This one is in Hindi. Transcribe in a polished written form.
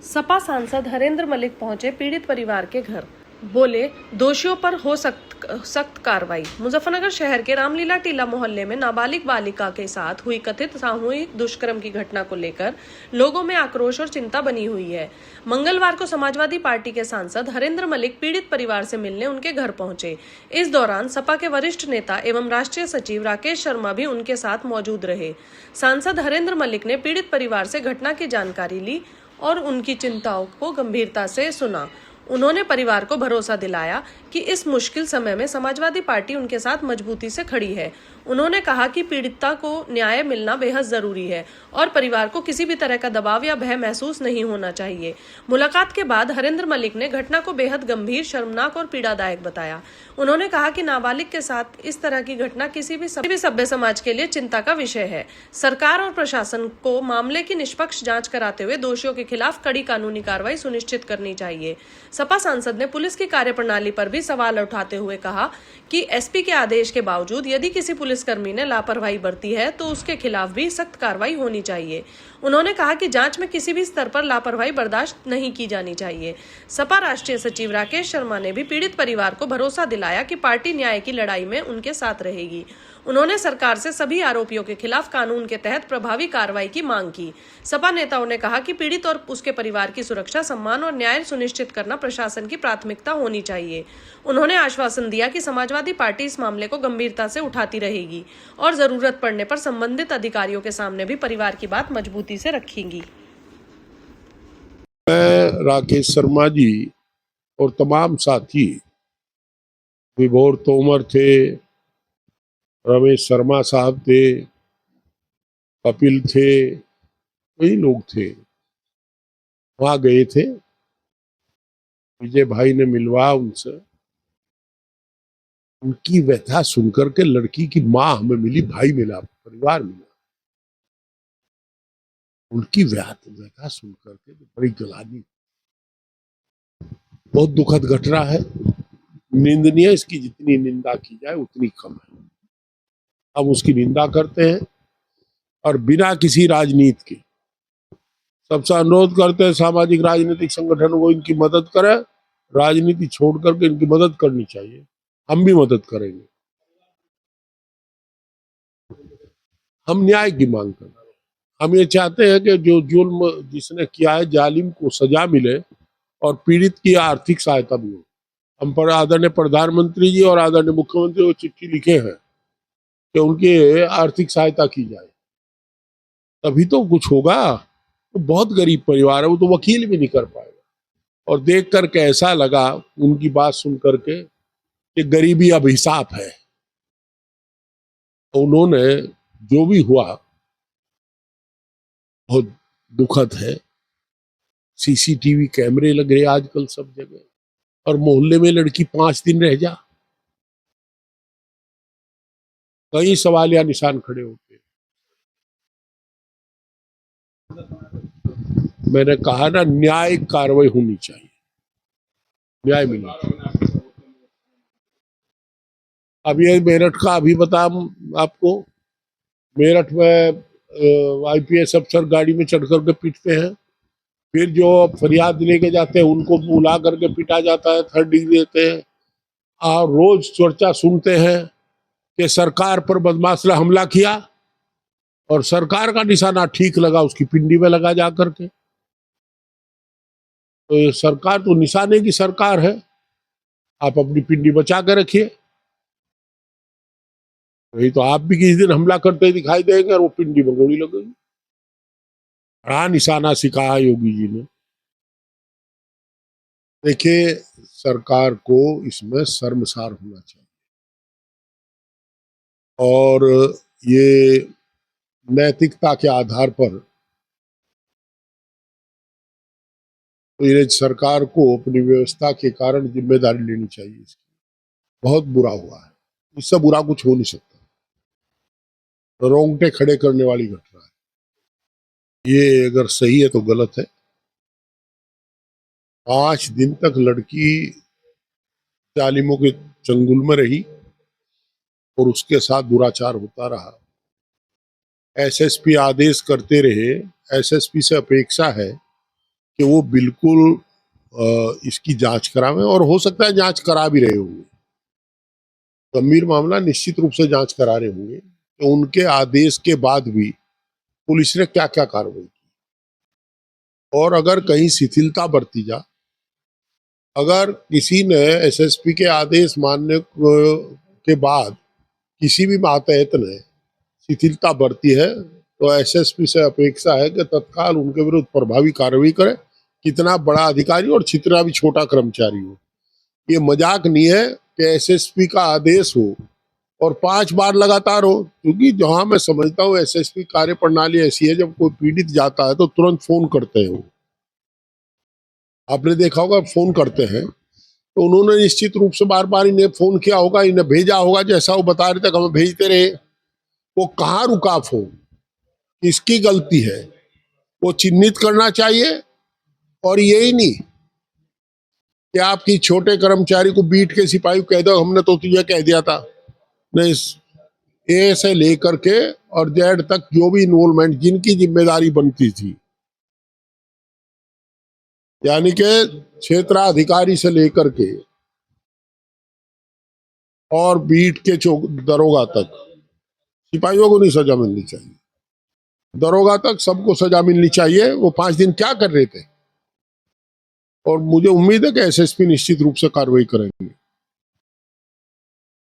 सपा सांसद हरेंद्र मलिक पहुंचे पीड़ित परिवार के घर, बोले दोषियों पर हो सख्त कार्रवाई। मुजफ्फरनगर शहर के रामलीला टीला मोहल्ले में नाबालिग बालिका के साथ हुई कथित सामूहिक दुष्कर्म की घटना को लेकर लोगों में आक्रोश और चिंता बनी हुई है। मंगलवार को समाजवादी पार्टी के सांसद हरेंद्र मलिक पीड़ित परिवार से मिलने उनके घर पहुंचे। इस दौरान सपा के वरिष्ठ नेता एवं राष्ट्रीय सचिव राकेश शर्मा भी उनके साथ मौजूद रहे। सांसद हरेंद्र मलिक ने पीड़ित परिवार से घटना की जानकारी ली और उनकी चिंताओं को गंभीरता से सुना। उन्होंने परिवार को भरोसा दिलाया कि इस मुश्किल समय में समाजवादी पार्टी उनके साथ मजबूती से खड़ी है। उन्होंने कहा कि पीड़िता को न्याय मिलना बेहद जरूरी है और परिवार को किसी भी तरह का दबाव या भय महसूस नहीं होना चाहिए। मुलाकात के बाद हरेंद्र मलिक ने घटना को बेहद गंभीर, शर्मनाक और पीड़ादायक बताया। उन्होंने कहा कि नाबालिग के साथ इस तरह की घटना किसी भी सभ्य समाज के लिए चिंता का विषय है। सरकार और प्रशासन को मामले की निष्पक्ष जांच कराते हुए दोषियों के खिलाफ कड़ी कानूनी कार्रवाई सुनिश्चित करनी चाहिए। सपा सांसद ने पुलिस की कार्यप्रणाली पर भी सवाल उठाते हुए कहा कि एसपी के आदेश के बावजूद यदि किसी पुलिसकर्मी ने लापरवाही बरती है तो उसके खिलाफ भी सख्त कार्रवाई होनी चाहिए। उन्होंने कहा कि जांच में किसी भी स्तर पर लापरवाही बर्दाश्त नहीं की जानी चाहिए। सपा राष्ट्रीय सचिव राकेश शर्मा ने भी पीड़ित परिवार को भरोसा दिलाया कि पार्टी न्याय की लड़ाई में उनके साथ रहेगी। उन्होंने सरकार से सभी आरोपियों के खिलाफ कानून के तहत प्रभावी कार्रवाई की मांग की। सपा नेताओं ने कहा कि पीड़ित और उसके परिवार की सुरक्षा, सम्मान और न्याय सुनिश्चित करना प्रशासन की प्राथमिकता होनी चाहिए। उन्होंने आश्वासन दिया कि समाजवादी पार्टी इस मामले को गंभीरता से उठाती रहेगी और जरूरत पड़ने पर संबंधित अधिकारियों के सामने भी परिवार की बात मजबूती से रखेंगी। मैं राकेश शर्मा जी और तमाम साथी, विभोर तोमर थे, रमेश शर्मा साहब थे, कपिल थे, कई लोग थे, वहां गए थे। विजय भाई ने मिलवा उनसे, उनकी व्यथा सुनकर के लड़की की माँ हमें मिली, भाई मिला, परिवार मिला। उनकी व्यथा सुनकर के बड़ी गलानी, बहुत दुखद घटना है, निंदनीय। इसकी जितनी निंदा की जाए उतनी कम है। हम उसकी निंदा करते हैं और बिना किसी राजनीति के सबसे अनुरोध करते हैं सामाजिक राजनीतिक संगठन को इनकी मदद करें। राजनीति छोड़ करके इनकी मदद करनी चाहिए, हम भी मदद करेंगे। हम न्याय की मांग कर रहे हैं। हम ये चाहते हैं कि जो जुल्म जिसने किया है जालिम को सजा मिले और पीड़ित की आर्थिक सहायता भी हो। हम पर आदरणीय प्रधानमंत्री जी और आदरणीय मुख्यमंत्री को चिट्ठी लिखे हैं कि उनकी आर्थिक सहायता की जाए, तभी तो कुछ होगा। तो बहुत गरीब परिवार है, वो तो वकील भी नहीं कर पाएगा। और देख करके ऐसा लगा उनकी बात सुन करके कि गरीबी अभिशाप है। तो उन्होंने जो भी हुआ बहुत दुखद है। सीसीटीवी कैमरे लग रहे आजकल सब जगह, और मोहल्ले में लड़की 5 दिन रह जा, कई सवाल या निशान खड़े होते हैं। मैंने कहा ना, न्यायिक कार्रवाई होनी चाहिए, न्याय मिलना चाहिए। अब ये मेरठ का अभी बता आपको, मेरठ में आईपीएस अफसर गाड़ी में चढ़ करके पीटते हैं, फिर जो फरियाद लेके जाते हैं उनको बुला करके पीटा जाता है, 3rd डिग्री देते हैं। और रोज चर्चा सुनते हैं कि सरकार पर बदमाश ने हमला किया और सरकार का निशाना ठीक लगा, उसकी पिंडी में लगा जा करके। तो ये सरकार तो निशाने की सरकार है, आप अपनी पिंडी बचा के रखिए। वही तो आप भी किसी दिन हमला करते दिखाई देंगे और वो पिंडी में गोली लगेगी। बड़ा निशाना सिखाया योगी जी ने। देखिए, सरकार को इसमें शर्मसार होना चाहिए और ये नैतिकता के आधार पर तो ये सरकार को अपनी व्यवस्था के कारण जिम्मेदारी लेनी चाहिए। इसकी बहुत बुरा हुआ है, इससे बुरा कुछ हो नहीं सकता। रोंगटे खड़े करने वाली घटना है ये, अगर सही है तो गलत है। 5 दिन तक लड़की जालिमों के चंगुल में रही और उसके साथ दुराचार होता रहा। एसएसपी आदेश करते रहे। एसएसपी से अपेक्षा है कि वो बिल्कुल इसकी जांच करावें, और हो सकता है जांच करा भी रहे होंगे, गंभीर मामला निश्चित रूप से जांच करा रहे होंगे कि उनके आदेश के बाद भी पुलिस ने क्या क्या कार्रवाई की, और अगर कहीं शिथिलता बरती जा, अगर किसी ने एसएसपी के आदेश मानने के बाद किसी भी मातहत ने शिथिलता बरती है, तो एसएसपी से अपेक्षा है कि तत्काल उनके विरुद्ध प्रभावी कार्रवाई करे, कितना बड़ा अधिकारी और कितना भी छोटा कर्मचारी हो। ये मजाक नहीं है कि एसएसपी का आदेश हो और 5 बार लगातार हो, क्योंकि जहां मैं समझता हूँ एसएसपी कार्य प्रणाली ऐसी है, जब कोई पीड़ित जाता है तो तुरंत फोन करते हैं वो, आपने देखा होगा फोन करते हैं, तो उन्होंने निश्चित रूप से बार बार इन्हें फोन किया होगा, इन्हें भेजा होगा, जैसा वो बता रहे थे हमें भेजते रहे। वो कहाँ रुका फोन, किसकी गलती है, वो चिन्हित करना चाहिए। और यही नहीं कि आपकी छोटे कर्मचारी को बीट के सिपाही को कह दो हमने तो तुझे कह दिया था, नहीं, ए से लेकर के और जेड तक जो भी इन्वॉल्वमेंट जिनकी जिम्मेदारी बनती थी, यानी कि क्षेत्राधिकारी से लेकर के और बीट के दरोगा तक, सिपाहियों को नहीं सजा मिलनी चाहिए, दरोगा तक सबको सजा मिलनी चाहिए। वो 5 दिन क्या कर रहे थे, और मुझे उम्मीद है कि एसएसपी निश्चित रूप से कार्रवाई करेंगे।